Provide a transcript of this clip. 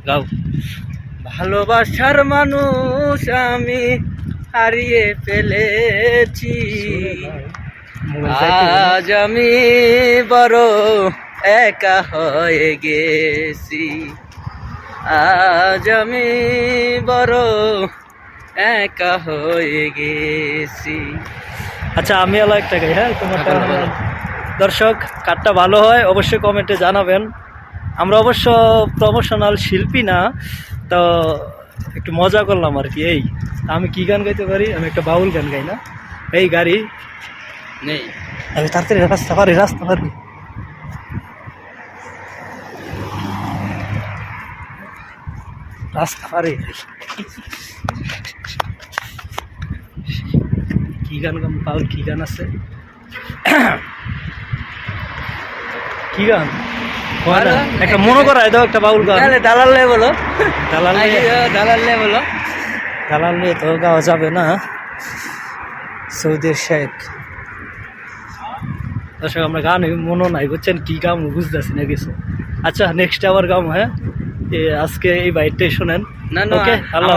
গাও। ভালোবাসার মানুষ আমি হারিয়ে ফেলেছি, আজ আমি বড় একা হয়ে গেছি, আজ আমি বড় একা হয়ে গেছি। আচ্ছা আমি আলো একটা গাই, হ্যাঁ তোমারটা। দর্শক কারটা ভালো হয় অবশ্যই কমেন্টে জানাবেন। আমরা অবশ্য প্রমোশনাল শিল্পী না, তো একটু মজা করলাম আর কি। এই আমি কি গান গাইতে পারি, আমি একটা বাউল গান গাই না। এই গাড়ি নেই, আমি তাড়াতাড়ি রাস্তা পারি রাস্তা পারি। কি গান গাম, বাউল কি গান আছে, কি গান একটা মনে করাই দাও, একটা বাউল গান। দালাল নিয়ে বলো, দালাল বলো। দালাল নিয়ে তো গাওয়া যাবে না, সৌদির শেখ। দর্শক আমরা গান মনে নাই বুঝছেন, কি গাম বুঝতেছি না কিছু। আচ্ছা নেক্সট আবার গাম, হ্যাঁ আজকে এই বাইকটাই শোনেন। ওকে আল্লাহ।